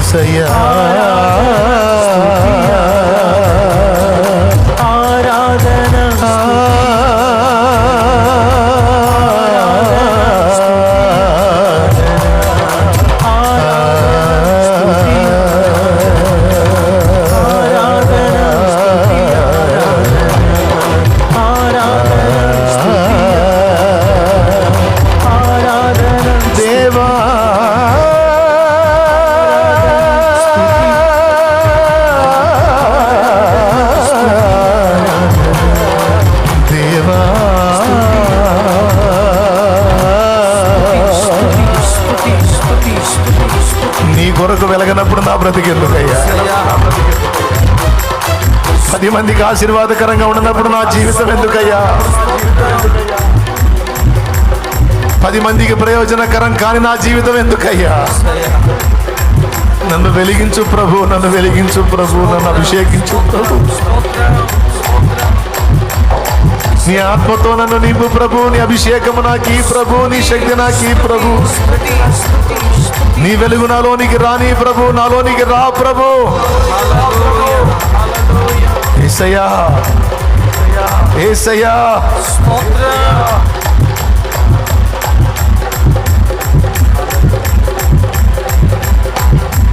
యేసయ్యా ఆరాధన దేవా దేవా నీ కొరకు వెలగనప్పుడు నా బ్రతికెందుకయ్యా? 10 మందికి ఆశీర్వాదకరంగా ఉన్నప్పుడు నా జీవితం ఎందుకయ్యా? 10 మందికి ప్రయోజనకరం కాని నా జీవితం ఎందుకయ్యా? నన్ను వెలిగించు ప్రభు, నన్ను వెలిగించు ప్రభు, నన్ను అభిషేకించు ప్రభు. నీ ఆత్మతో నన్ను నింపు ప్రభు, నీ అభిషేకము నాకీ ప్రభు, నీ శక్తి నాకీ ప్రభు, నీ వెలుగు నాలోనికి రాని ప్రభు, నాలోనికి రా ప్రభు. యేసయ్యా యేసయ్యా